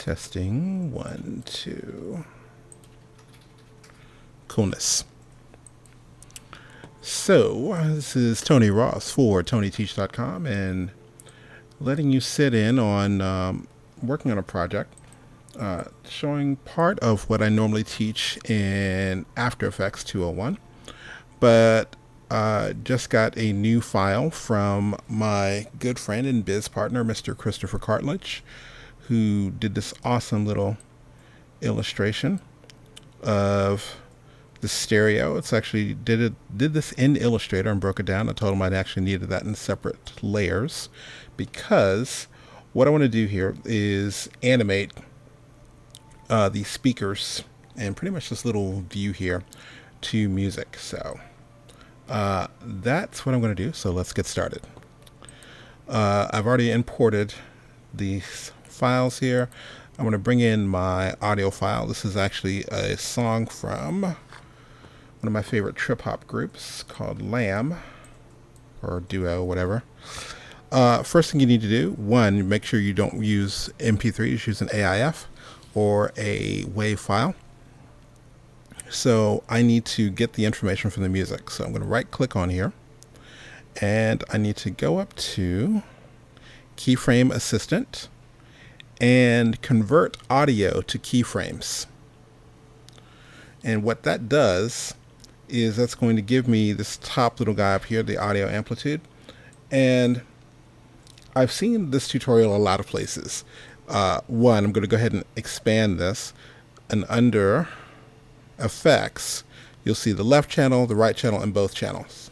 Testing 1, 2. Coolness. So, this is Tony Ross for TonyTeach.com and letting you sit in on working on a project, showing part of what I normally teach in After Effects 201, but just got a new file from my good friend and biz partner, Mr. Christopher Cartledge, who did this awesome little illustration of the stereo. It's actually did this in Illustrator and broke it down. I told him I'd actually needed that in separate layers because what I want to do here is animate the speakers and pretty much this little view here to music. So that's what I'm going to do. So let's get started. I've already imported these files here. I'm going to bring in my audio file. This is actually a song from one of my favorite trip hop groups called Lamb or Duo, whatever. First thing you need to do, one, make sure you don't use MP3s, use an AIF or a WAV file. So I need to get the information from the music. So I'm going to right click on here and I need to go up to Keyframe Assistant and convert audio to keyframes. And what that does is that's going to give me this top little guy up here, the audio amplitude. And I've seen this tutorial a lot of places. One, I'm going to go ahead and expand this, and under effects, you'll see the left channel, the right channel, and both channels.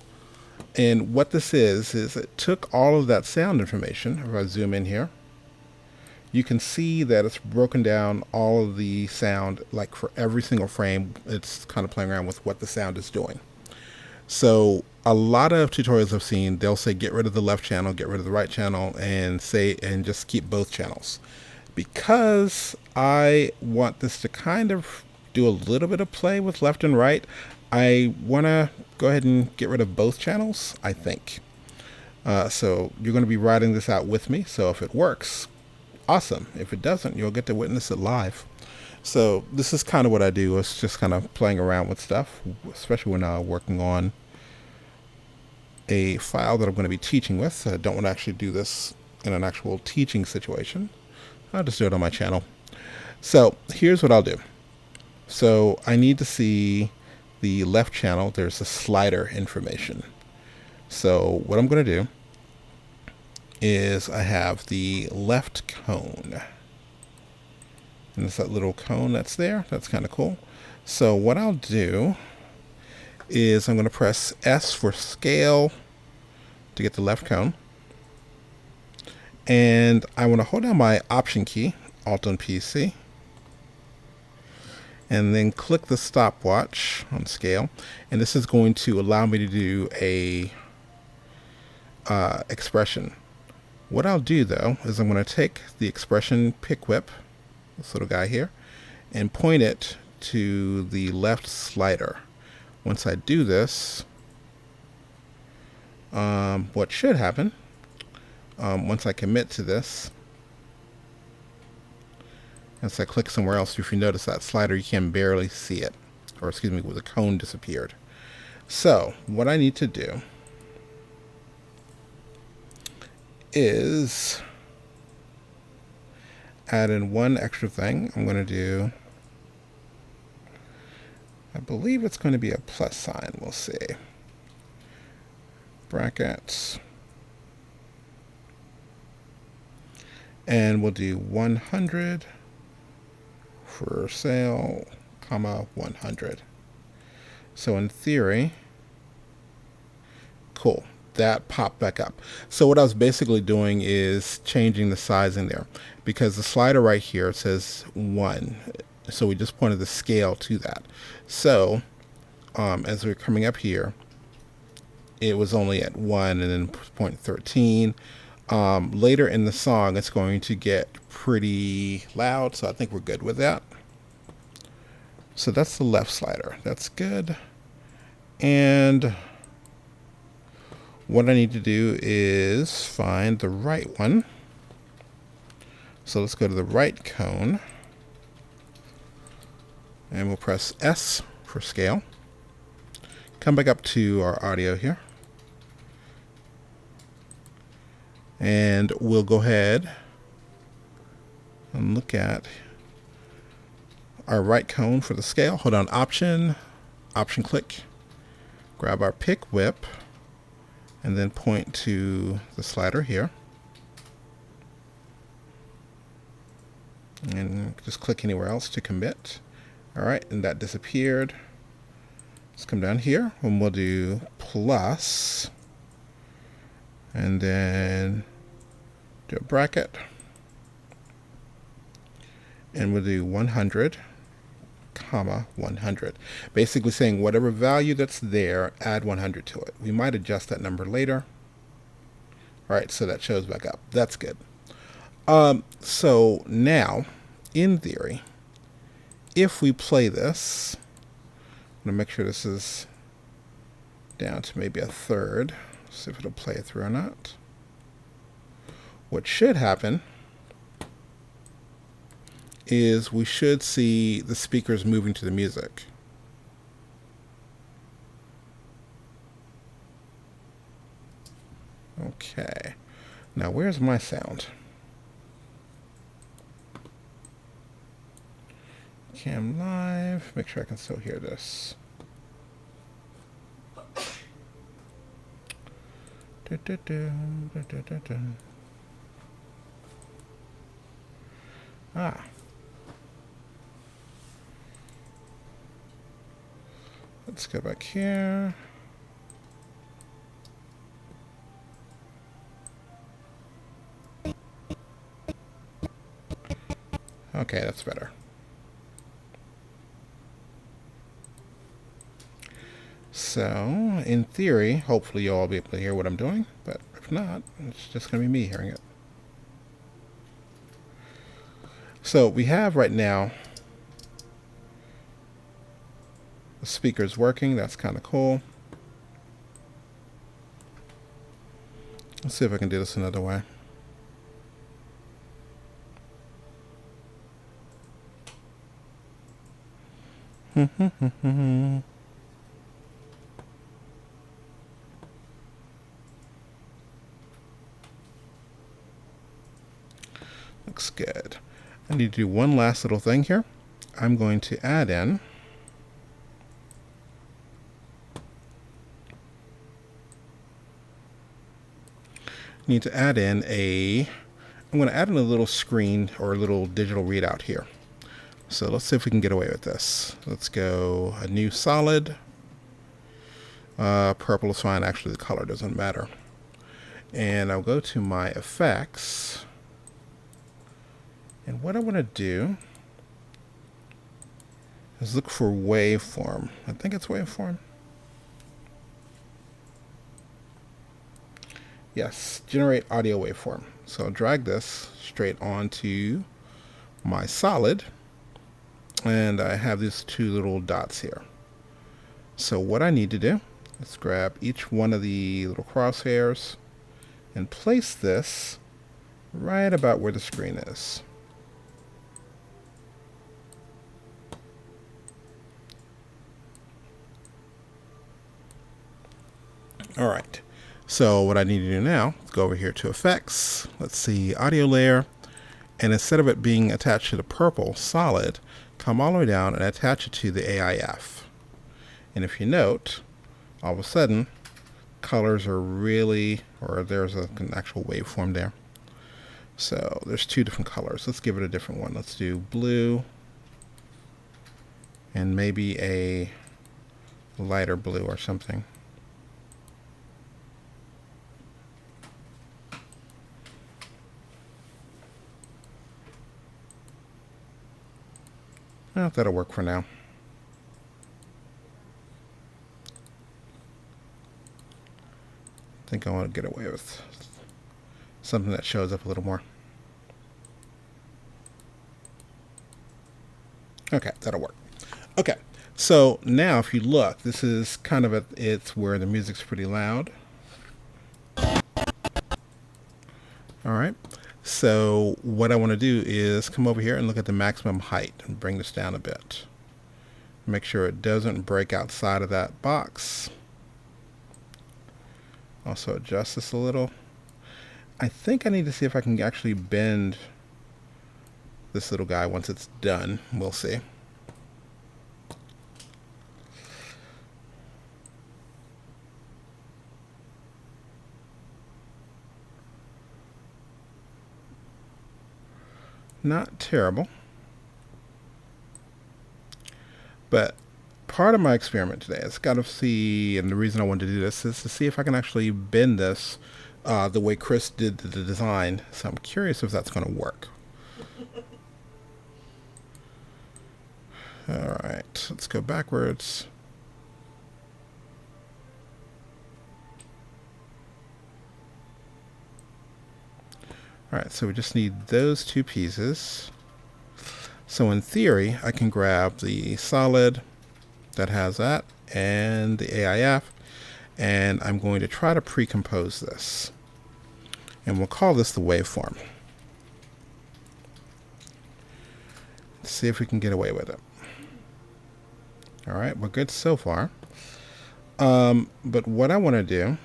And what this is it took all of that sound information. If I zoom in here, you can see that it's broken down all of the sound, like for every single frame. It's kind of playing around with what the sound is doing. So a lot of tutorials I've seen, they'll say get rid of the left channel, get rid of the right channel, and just keep both channels. Because I want this to kind of do a little bit of play with left and right, I want to go ahead and get rid of both channels, I think. So you're going to be writing this out with me. So if it works, awesome. If it doesn't, you'll get to witness it live. So this is kind of what I do. It's just kind of playing around with stuff, especially when I'm working on a file that I'm going to be teaching with. I don't want to actually do this in an actual teaching situation. I'll just do it on my channel. So here's what I'll do. So I need to see the left channel. There's a slider information. So what I'm going to do is I have the left cone. And it's that little cone that's there. That's kind of cool. So what I'll do is I'm going to press S for scale to get the left cone. And I want to hold down my Option key, Alt on PC, and then click the stopwatch on scale. And this is going to allow me to do a expression. What I'll do though is I'm going to take the expression pick whip, this little guy here, and point it to the left slider. Once I do this, what should happen, once I commit to this, once I click somewhere else, if you notice that slider, you can barely see it, or excuse me, the cone disappeared. So what I need to do is add in one extra thing. I'm going to do, I believe it's going to be a plus sign. We'll see. Brackets. And we'll do 100 for sale, comma 100. So in theory, cool. That popped back up. So what I was basically doing is changing the sizing there, because the slider right here says 1. So we just pointed the scale to that. So as we're coming up here, it was only at 1 and then 0.13. Later in the song, it's going to get pretty loud. So I think we're good with that. So that's the left slider. That's good. And what I need to do is find the right one. So let's go to the right cone, and we'll press S for scale. Come back up to our audio here, and we'll go ahead and look at our right cone for the scale. Hold on, Option click, grab our pick whip, and then point to the slider here. And just click anywhere else to commit. All right, and that disappeared. Let's come down here and we'll do plus, and then do a bracket, and we'll do 100, comma 100. Basically saying whatever value that's there, add 100 to it. We might adjust that number later. All right, so that shows back up. That's good. So now, in theory, if we play this, I'm going to make sure this is down to maybe a third. See if it'll play it through or not. What should happen is we should see the speakers moving to the music. Okay. Now where's my sound? Cam live. Make sure I can still hear this. Ah. Let's go back here. Okay, that's better. So, in theory, hopefully you'll all be able to hear what I'm doing, but if not, it's just going to be me hearing it. So, we have right now the speakers working. That's kind of cool. Let's see if I can do this another way. Looks good. I need to do one last little thing here. I'm going to add in I'm going to add in a little screen or a little digital readout here. So let's see if we can get away with this. Let's go a new solid. Purple is fine. Actually, the color doesn't matter. And I'll go to my effects. And what I want to do is look for waveform. I think it's waveform. Yes, generate audio waveform. So I'll drag this straight onto my solid. And I have these two little dots here. So what I need to do is grab each one of the little crosshairs and place this right about where the screen is. All right. So what I need to do now is go over here to effects. Let's see, audio layer. And instead of it being attached to the purple solid, come all the way down and attach it to the AIF. And if you note, all of a sudden, colors are really, or there's an actual waveform there. So there's two different colors. Let's give it a different one. Let's do blue and maybe a lighter blue or something. Well, that'll work for now. I think I want to get away with something that shows up a little more. Okay, that'll work. Okay, so now if you look, this is kind of it's where the music's pretty loud. All right, So what I want to do is come over here and look at the maximum height and bring this down a bit. Make sure it doesn't break outside of that box. Also adjust this a little. I think I need to see if I can actually bend this little guy once it's done. We'll see. Not terrible. But part of my experiment today is got to see, and the reason I wanted to do this is to see if I can actually bend this the way Chris did the design. So I'm curious if that's going to work. All right, let's go backwards. All right, so we just need those two pieces. So in theory, I can grab the solid that has that and the AIF, and I'm going to try to pre-compose this. And we'll call this the waveform. Let's see if we can get away with it. All right, we're good so far. But what I want to do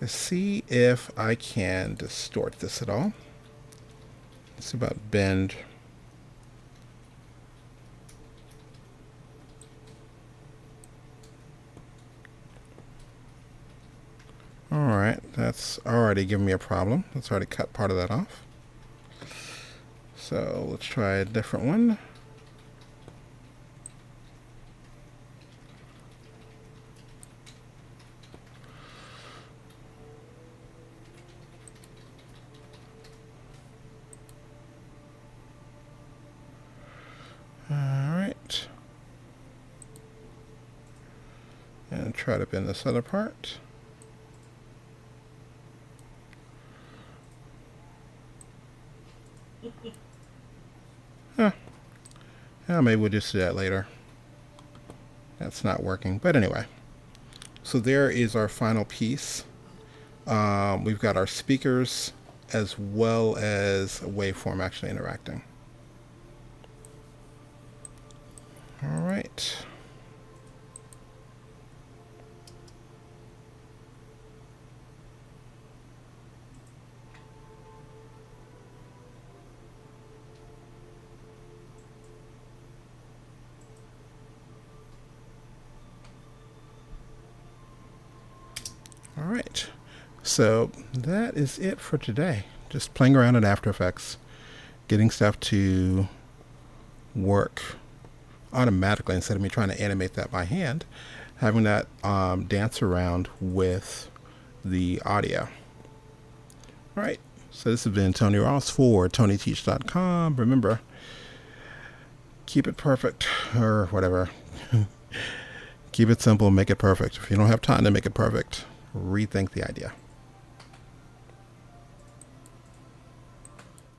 is see if I can distort this at all. Let's see about bend. All right, that's already giving me a problem. Let's already cut part of that off. So let's try a different one. All right. And try to bend this other part. Yeah, maybe we'll just do that later. That's not working, but anyway. So there is our final piece. We've got our speakers as well as a waveform actually interacting. All right. All right, so that is it for today. Just playing around in After Effects, getting stuff to work automatically instead of me trying to animate that by hand, having that dance around with the audio. All right, so this has been Tony Ross for TonyTeach.com. Remember, keep it perfect, or whatever. Keep it simple, make it perfect. If you don't have time to make it perfect, rethink the idea.